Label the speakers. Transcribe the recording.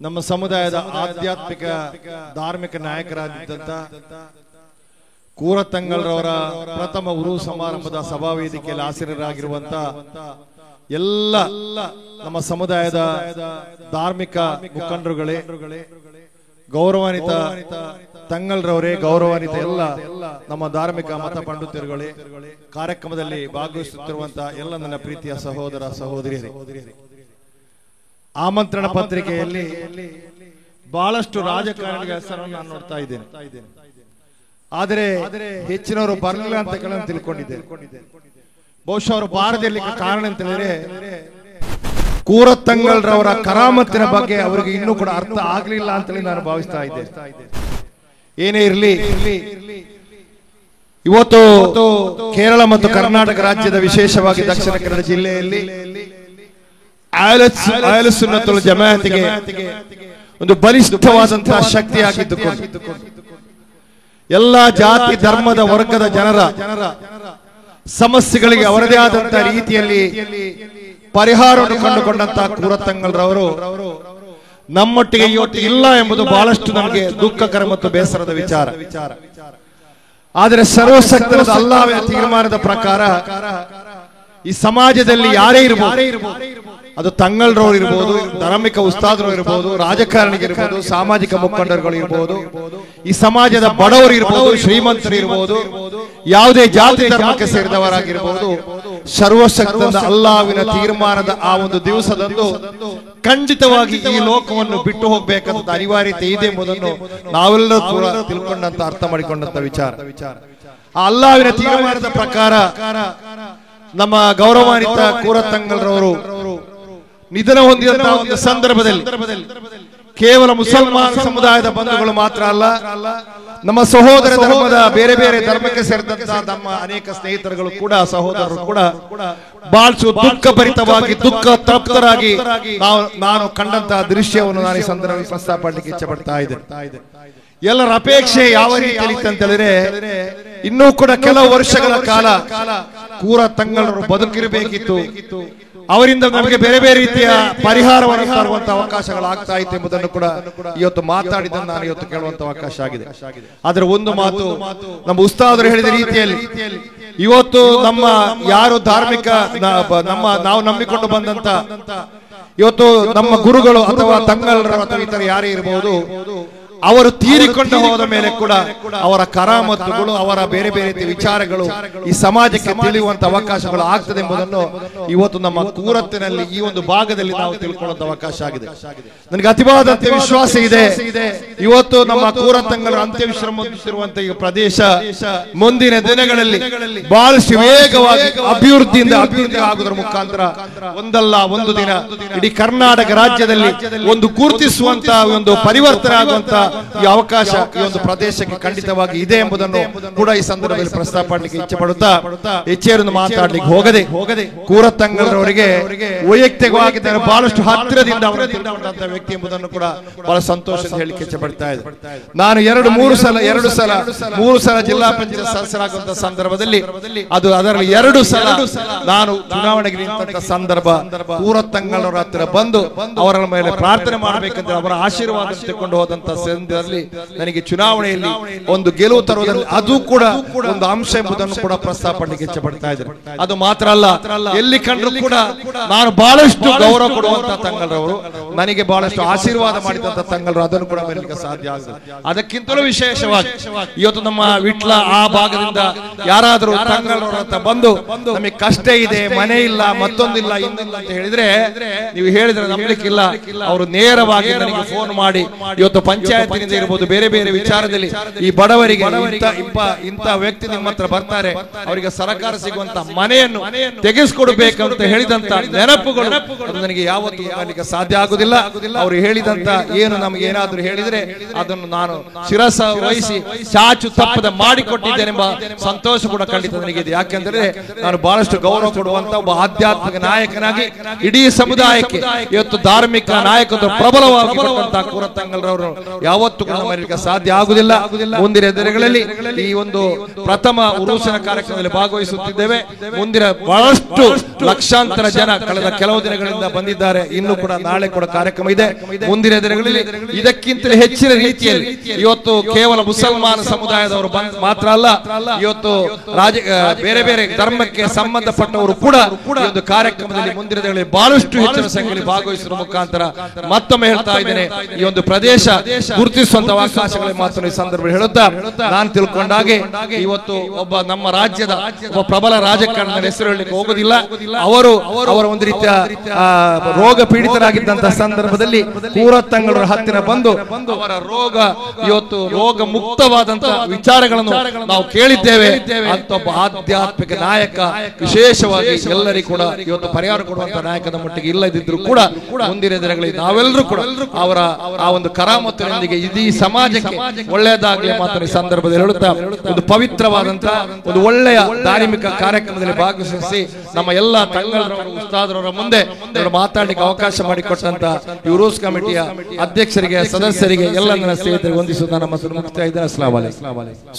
Speaker 1: ನಮ್ಮ ಸಮುದಾಯದ ಆಧ್ಯಾತ್ಮಿಕ ಧಾರ್ಮಿಕ ನಾಯಕರಾಗಿದ್ದಂತ ಕೂರತಂಗಲ್ರವರ ಪ್ರಥಮ ಉರು ಸಮಾರಂಭದ ಸಭಾವೇದಿಕೆಯಲ್ಲಿ ಆಸೀನರಾಗಿರುವಂತ ಎಲ್ಲ ನಮ್ಮ ಸಮುದಾಯದ ಧಾರ್ಮಿಕ ಮುಖಂಡರುಗಳೇ, ಗೌರವಾನ್ವಿತ ತಂಗಲ್ರವರೇ, ಗೌರವಾನ್ವಿತ ಎಲ್ಲ ನಮ್ಮ ಧಾರ್ಮಿಕ ಮತ ಪಂಡಿತರುಗಳೇ, ಕಾರ್ಯಕ್ರಮದಲ್ಲಿ ಭಾಗವಹಿಸುತ್ತಿರುವಂತಹ ಎಲ್ಲ ನನ್ನ ಪ್ರೀತಿಯ ಸಹೋದರ ಸಹೋದರಿಯರೇ, ಆಮಂತ್ರಣ ಪತ್ರಿಕೆಯಲ್ಲಿ ಬಹಳಷ್ಟು ರಾಜಕಾರಣಿಗಳ ಹೆಸರನ್ನು ನಾನು ನೋಡ್ತಾ ಇದ್ದೇನೆ. ಆದರೆ ಹೆಚ್ಚಿನವರು ಬರಲಿಲ್ಲ ಅಂತ ಕೆಲವು ತಿಳ್ಕೊಂಡಿದ್ದೇನೆ. ಬಹುಶಃ ಅವರು ಬಾರದಲ್ಲಿ ಕಾರಣ ಅಂತ ಹೇಳಿದ್ರೆ ಕೂರತಂಗಲ್ರವರ ಕರಾಮತ್ತಿನ ಬಗ್ಗೆ ಅವರಿಗೆ ಇನ್ನೂ ಕೂಡ ಅರ್ಥ ಆಗ್ಲಿಲ್ಲ ಅಂತೇಳಿ ನಾನು ಭಾವಿಸ್ತಾ ಇದ್ದೇನೆ. ಏನೇ ಇರಲಿ, ಇವತ್ತು ಕೇರಳ ಮತ್ತು ಕರ್ನಾಟಕ ರಾಜ್ಯದ ವಿಶೇಷವಾಗಿ ದಕ್ಷಿಣ ಕನ್ನಡ ಜಿಲ್ಲೆಯಲ್ಲಿ ಅಹ್ಲು ಸುನ್ನತುಲ್ ಜಮಾಅತಿಗೆ ಒಂದು ಬಲಿಷ್ಠವಾದಂತಹ ಶಕ್ತಿಯಾಗಿದ್ದುಕೊಂಡು ಎಲ್ಲಾ ಜಾತಿ ಧರ್ಮದ ವರ್ಗದ ಜನರ ಸಮಸ್ಯೆಗಳಿಗೆ ಅವರದೇ ಆದಂತಹ ರೀತಿಯಲ್ಲಿ ಪರಿಹಾರವನ್ನು ಕಂಡುಕೊಂಡಂತಹ ಕೂರತಂಗಲ್ರವರು ನಮ್ಮೊಟ್ಟಿಗೆ ಇವತ್ತು ಇಲ್ಲ ಎಂಬುದು ಬಹಳಷ್ಟು ನಮಗೆ ದುಃಖಕರ ಮತ್ತು ಬೇಸರದ ವಿಚಾರ. ಆದರೆ ಸರ್ವಶಕ್ತನಾದ ಅಲ್ಲಾಹ್ವಿನ ತೀರ್ಮಾನದ ಪ್ರಕಾರ ಈ ಸಮಾಜದಲ್ಲಿ ಯಾರೇ ಇರಬಹುದು, ಅದು ತಂಗಲ್ರವರು ಇರಬಹುದು, ಧಾರ್ಮಿಕ ಉಸ್ತಾದರು ಇರಬಹುದು, ರಾಜಕಾರಣಿಗಿರ್ಬೋದು, ಸಾಮಾಜಿಕ ಮುಖಂಡರುಗಳು ಇರಬಹುದು, ಈ ಸಮಾಜದ ಬಡವರು ಇರಬಹುದು, ಶ್ರೀಮಂತರು ಇರಬಹುದು, ಯಾವುದೇ ಜಾತಿ ಧರ್ಮಕ್ಕೆ ಸೇರಿದವರಾಗಿರಬಹುದು, ಸರ್ವಶಕ್ತನಾದ ಅಲ್ಲಾಹ್ವಿನ ತೀರ್ಮಾನದ ಆ ಒಂದು ದಿವಸದಂದು ಖಂಡಿತವಾಗಿ ಈ ಲೋಕವನ್ನು ಬಿಟ್ಟು ಹೋಗ್ಬೇಕಂತ ಅನಿವಾರ್ಯತೆ ಇದೆ ಎಂಬುದನ್ನು ನಾವೆಲ್ಲರೂ ಕೂಡ ತಿಳ್ಕೊಂಡಂತ ಅರ್ಥ ಮಾಡಿಕೊಂಡಂತ ವಿಚಾರ. ಆ ಅಲ್ಲಾಹ್ವಿನ ತೀರ್ಮಾನದ ಪ್ರಕಾರ ನಮ್ಮ ಗೌರವಾನ್ವಿತ ಕೂರತಂಗಲ್ರವರು ನಿಧನ ಹೊಂದಿದಂತಹ ಒಂದು ಸಂದರ್ಭದಲ್ಲಿ ಕೇವಲ ಮುಸಲ್ಮಾನ ಸಮುದಾಯದ ಬಂಧುಗಳು ಮಾತ್ರ ಅಲ್ಲ, ನಮ್ಮ ಸಹೋದರ ಧರ್ಮದ ಬೇರೆ ಬೇರೆ ಧರ್ಮಕ್ಕೆ ಸೇರಿದಂತಹ ನಮ್ಮ ಅನೇಕ ಸ್ನೇಹಿತರುಗಳು ಕೂಡ, ಸಹೋದರರು ಕೂಡ ಬಹಳ ದುಃಖಭರಿತವಾಗಿ ದುಃಖ ತಪ್ತರಾಗಿ ನಾನು ಕಂಡಂತಹ ದೃಶ್ಯವನ್ನು ನಾನು ಈ ಸಂದರ್ಭದಲ್ಲಿ ಪ್ರಸ್ತಾಪಕ್ಕೆ ಇಚ್ಛೆ ಪಡ್ತಾ ಇದ್ದೇನೆ. ಎಲ್ಲರ ಅಪೇಕ್ಷೆ ಯಾವ ರೀತಿಯಲ್ಲಿ ಅಂತ ಹೇಳಿದ್ರೆ, ಇನ್ನೂ ಕೂಡ ಕೆಲವು ವರ್ಷಗಳ ಕಾಲ ಕೂರತಂಗಲ್ರವರು ಬದುಕಿರಬೇಕಿತ್ತು, ಅವರಿಂದ ನಮಗೆ ಬೇರೆ ಬೇರೆ ರೀತಿಯ ಪರಿಹಾರವನ್ನು ತರುವಂತ ಅವಕಾಶಗಳಾಗ್ತಾ ಇತ್ತು ಎಂಬುದನ್ನು ಕೂಡ ಇವತ್ತು ಮಾತಾಡಿದ್ದನ್ನು ನಾನು ಇವತ್ತು ಕೇಳುವಂತ ಅವಕಾಶ ಆಗಿದೆ. ಆದ್ರೆ ಒಂದು ಮಾತು, ನಮ್ಮ ಉಸ್ತಾದರು ಹೇಳಿದ ರೀತಿಯಲ್ಲಿ ಇವತ್ತು ನಮ್ಮ ಯಾರು ಧಾರ್ಮಿಕ ನಾವು ನಂಬಿಕೊಂಡು ಬಂದಂತ ಇವತ್ತು ನಮ್ಮ ಗುರುಗಳು ಅಥವಾ ತಂಗಲ್ರ ಅಥವಾ ಇತರ ಯಾರೇ ಇರಬಹುದು, ಅವರು ತೀರಿಕೊಂಡು ಹೋದ ಮೇಲೆ ಕೂಡ ಅವರ ಕರಾಮತ್ತುಗಳು, ಅವರ ಬೇರೆ ಬೇರೆ ರೀತಿಯ ವಿಚಾರಗಳು ಈ ಸಮಾಜಕ್ಕೆ ತಿಳಿಯುವಂತ ಅವಕಾಶಗಳು ಆಗ್ತದೆ ಎಂಬುದನ್ನು ಇವತ್ತು ನಮ್ಮ ಕೂರತ್ತಿನಲ್ಲಿ ಈ ಒಂದು ಭಾಗದಲ್ಲಿ ನಾವು ತಿಳ್ಕೊಳ್ಳುವಂತ ಅವಕಾಶ ಆಗಿದೆ. ನನಗೆ ಅತಿವಾದಂತ ವಿಶ್ವಾಸ ಇದೆ, ಇವತ್ತು ನಮ್ಮ ಕೂರತಂಗಲರ ಅಂತ್ಯವಿಶ್ರಮಿಸಿರುವಂತ ಈ ಪ್ರದೇಶ ಮುಂದಿನ ದಿನಗಳಲ್ಲಿ ಬಹಳಷ್ಟು ವೇಗವಾಗಿ ಅಭಿವೃದ್ಧಿ ಆಗುವುದರ ಮುಖಾಂತರ ಒಂದಲ್ಲ ಒಂದು ದಿನ ಇಡೀ ಕರ್ನಾಟಕ ರಾಜ್ಯದಲ್ಲಿ ಒಂದು ಗುರುತಿಸುವಂತ ಒಂದು ಪರಿವರ್ತನೆ ಆಗುವಂತ ಈ ಅವಕಾಶ ಈ ಒಂದು ಪ್ರದೇಶಕ್ಕೆ ಖಂಡಿತವಾಗಿ ಇದೆ ಎಂಬುದನ್ನು ಕೂಡ ಈ ಸಂದರ್ಭದಲ್ಲಿ ಪ್ರಸ್ತಾಪ ಮಾಡಲಿಕ್ಕೆ ಇಚ್ಛೆ ಪಡುತ್ತಾ ಹೆಚ್ಚೇನು ಮಾತಾಡ್ಲಿಕ್ಕೆ ಹೋಗದೆ ಕೂರತಂಗಲ್ರವರಿಗೆ ವೈಯಕ್ತಿಕವಾಗಿ ಬಹಳಷ್ಟು ಹತ್ತಿರದಿಂದ ಅವರ ವ್ಯಕ್ತಿ ಎಂಬುದನ್ನು ಕೂಡ ಬಹಳ ಸಂತೋಷದಿಂದ ಹೇಳಿಕ್ಕೆ ಇಚ್ಛೆ ಪಡ್ತಾ ಇದೆ. ನಾನು 2-3 ಸಲ ಜಿಲ್ಲಾ ಪಂಚಾಯತ್ ಸದಸ್ಯರಾಗುವಂತಹ ಸಂದರ್ಭದಲ್ಲಿ ಅದರಲ್ಲಿ 2 ಸಲ ನಾನು ಚುನಾವಣೆಗೆ ನಿಂತ ಸಂದರ್ಭ ಕೂರತಂಗಲ್ರವರ ಹತ್ತಿರ ಬಂದು ಅವರ ಮೇಲೆ ಪ್ರಾರ್ಥನೆ ಮಾಡಬೇಕಂತ ಅವರ ಆಶೀರ್ವಾದ ತೆಗೆದುಕೊಂಡು ಹೋದಂತ ನನಗೆ ಚುನಾವಣೆಯಲ್ಲಿ ಒಂದು ಗೆಲುವು ತರುವುದರಲ್ಲಿ ಅದು ಕೂಡ ಒಂದು ಅಂಶ ಎಂಬುದನ್ನು ಕೂಡ ಪ್ರಸ್ತಾಪ ಮಾಡಲಿಕ್ಕೆ ಇಚ್ಛೆ ಪಡ್ತಾ ಇದ್ದಾರೆ. ಅದು ಮಾತ್ರ ಅಲ್ಲ, ಎಲ್ಲಿ ಕಂಡ್ರು ಕೂಡ ನಾನು ಬಹಳಷ್ಟು ಗೌರವ ಕೊಡುವಂತಹ ತಂಗಲ್ರವರು, ನನಗೆ ಬಹಳಷ್ಟು ಆಶೀರ್ವಾದ ಮಾಡಿದಂತ ತಂಗಲ್ರು, ಅದನ್ನು ಕೂಡ ಬರಲಿಕ್ಕೆ ಸಾಧ್ಯ ಆಗುತ್ತೆ. ಅದಕ್ಕಿಂತಲೂ ವಿಶೇಷವಾಗಿ ಇವತ್ತು ನಮ್ಮ ವಿಟ್ಲ ಆ ಭಾಗದಿಂದ ಯಾರಾದರೂ ತಂಗಲ್ರವರ ಹತ್ರ ಬಂದು ನಮಗೆ ಕಷ್ಟ ಇದೆ, ಮನೆ ಇಲ್ಲ, ಮತ್ತೊಂದಿಲ್ಲ, ಇನ್ನೊಂದಿಲ್ಲ ಅಂತ ಹೇಳಿದ್ರೆ ನೀವು ಹೇಳಿದ್ರೆ ನಂಬಲಿಕ್ಕಿಲ್ಲ. ಅವರು ನೇರವಾಗಿ ನನಗೆ ಫೋನ್ ಮಾಡಿ ಇವತ್ತು ಪಂಚಾಯತಿನಿಂದ ಇರಬಹುದು, ಬೇರೆ ಬೇರೆ ವಿಚಾರದಲ್ಲಿ ಈ ಬಡವರಿಗೆ ಇಂಥ ವ್ಯಕ್ತಿ ನಿಮ್ಮ ಹತ್ರ ಬರ್ತಾರೆ, ಅವರಿಗೆ ಸರ್ಕಾರ ಸಿಗುವಂತ ಮನೆಯನ್ನು ತೆಗೆಸಿಕೊಡ್ಬೇಕಂತ ಹೇಳಿದಂತ ನೆನಪುಗಳು ನನಗೆ ಯಾವತ್ತೂ ಮಾಡಲಿಕ್ಕೆ ಸಾಧ್ಯ ಆಗುದಿಲ್ಲ. ಅವರು ಹೇಳಿದಂತ ಏನು ನಮಗೆ ಏನಾದ್ರೂ ಹೇಳಿದ್ರೆ ಅದನ್ನು ನಾನು ಶಿರಸ ವಹಿಸಿ ಚಾಚು ತಪ್ಪದ ಮಾಡಿಕೊಟ್ಟಿದ್ದೇನೆಂಬ ಸಂತೋಷ ಕೂಡ ಖಂಡಿತ ನನಗಿದೆ. ಯಾಕೆಂದ್ರೆ ನಾನು ಬಹಳಷ್ಟು ಗೌರವ ಕೊಡುವಂತ ಒಬ್ಬ ಆಧ್ಯಾತ್ಮಿಕ ನಾಯಕನಾಗಿ ಇಡೀ ಸಮುದಾಯಕ್ಕೆ ಇವತ್ತು ಧಾರ್ಮಿಕ ನಾಯಕತ್ವ ಪ್ರಬಲವಾಗಿ ಕೂರತಂಗಲ್ರವರು ಯಾವ ಯಾವತ್ತೂ ಕೂಡ ಮರೆಯಲಿಕ್ಕೆ ಸಾಧ್ಯ ಆಗುವುದಿಲ್ಲ. ಮುಂದಿನ ದಿನಗಳಲ್ಲಿ ಈ ಒಂದು ಪ್ರಥಮ ಉರೂಸಿನ ಕಾರ್ಯಕ್ರಮದಲ್ಲಿ ಭಾಗವಹಿಸುತ್ತಿದ್ದೇವೆ. ಮುಂದಿನ ಬಹಳಷ್ಟು ಲಕ್ಷಾಂತರ ಜನ ಕಳೆದ ಕೆಲವು ದಿನಗಳಿಂದ ಬಂದಿದ್ದಾರೆ. ಇನ್ನು ಕೂಡ ನಾಳೆ ಕೂಡ ಕಾರ್ಯಕ್ರಮ ಇದೆ. ಮುಂದಿನ ದಿನಗಳಲ್ಲಿ ಇದಕ್ಕಿಂತಲೂ ಹೆಚ್ಚಿನ ರೀತಿಯಲ್ಲಿ ಇವತ್ತು ಕೇವಲ ಮುಸಲ್ಮಾನ ಸಮುದಾಯದವರು ಮಾತ್ರ ಅಲ್ಲ, ಇವತ್ತು ಬೇರೆ ಬೇರೆ ಧರ್ಮಕ್ಕೆ ಸಂಬಂಧಪಟ್ಟವರು ಕೂಡ ಈ ಒಂದು ಕಾರ್ಯಕ್ರಮದಲ್ಲಿ ಮುಂದಿನ ದಿನಗಳಲ್ಲಿ ಬಹಳಷ್ಟು ಹೆಚ್ಚಿನ ಸಂಖ್ಯೆಯಲ್ಲಿ ಭಾಗವಹಿಸುವ ಮುಖಾಂತರ ಮತ್ತೊಮ್ಮೆ ಹೇಳ್ತಾ ಇದ್ದೇನೆ, ಈ ಒಂದು ಪ್ರದೇಶ ಗುರುತಿಸುವಂತ ಅವಕಾಶಗಳ ಮಾತ್ರ ಈ ಸಂದರ್ಭದಲ್ಲಿ ಹೇಳುತ್ತಾ ನಾನು ತಿಳ್ಕೊಂಡ ಹಾಗೆ ಇವತ್ತು ಒಬ್ಬ ನಮ್ಮ ರಾಜ್ಯದ ಒಬ್ಬ ಪ್ರಬಲ ರಾಜಕಾರಣದ ಹೆಸರು ಹೇಳಲಿಕ್ಕೆ ಹೋಗುದಿಲ್ಲ. ಅವರ ಒಂದು ರೀತಿಯ ರೋಗ ಪೀಡಿತರಾಗಿದ್ದಂತಹ ಸಂದರ್ಭದಲ್ಲಿ ಕೂರತ್ತಂಗಳವರ ಹತ್ತಿರ ಬಂದು ಅವರ ಇವತ್ತು ರೋಗ ಮುಕ್ತವಾದಂತಹ ವಿಚಾರಗಳನ್ನು ನಾವು ಕೇಳಿದ್ದೇವೆ ಅಂತ ಒಬ್ಬ ಆಧ್ಯಾತ್ಮಿಕ ನಾಯಕ, ವಿಶೇಷವಾಗಿ ಎಲ್ಲರಿಗೂ ಕೂಡ ಇವತ್ತು ಪರಿಹಾರ ಕೊಡುವಂತಹ ನಾಯಕದ ಮಟ್ಟಿಗೆ ಇಲ್ಲದಿದ್ರು ಕೂಡ ಮುಂದಿನ ದಿನಗಳಲ್ಲಿ ನಾವೆಲ್ಲರೂ ಕೂಡ ಅವರ ಆ ಒಂದು ಕರಾಮತ್ತಿನೊಂದಿಗೆ ಇಡೀ ಸಮಾಜಕ್ಕೆ ಒಳ್ಳೆಯದಾಗಲಿ ಮಾತ್ರ ಈ ಸಂದರ್ಭದಲ್ಲಿ ಹೇಳುತ್ತಾ ಒಂದು ಪವಿತ್ರವಾದಂತಹ ಒಂದು ಒಳ್ಳೆಯ ಧಾರ್ಮಿಕ ಕಾರ್ಯಕ್ರಮದಲ್ಲಿ ಭಾಗವಹಿಸಿ ನಮ್ಮ ಎಲ್ಲ ತಂಗಳರವರು ಉಸ್ತಾದರವರ ಮುಂದೆ ಮಾತಾಡಲಿಕ್ಕೆ ಅವಕಾಶ ಮಾಡಿಕೊಟ್ಟಂತ ಉರೂಸ್ ಕಮಿಟಿಯ ಅಧ್ಯಕ್ಷರಿಗೆ, ಸದಸ್ಯರಿಗೆ, ಎಲ್ಲ ನನ್ನ ಸ್ನೇಹಿತರಿಗೆ ವಂದಿಸುತ್ತಾ ನಮ್ಮ ಮುಕ್ತಾಯ ಇದ್ದಾರೆ. ಅಸ್ಸಲಾಮು ಅಲೈಕುಂ.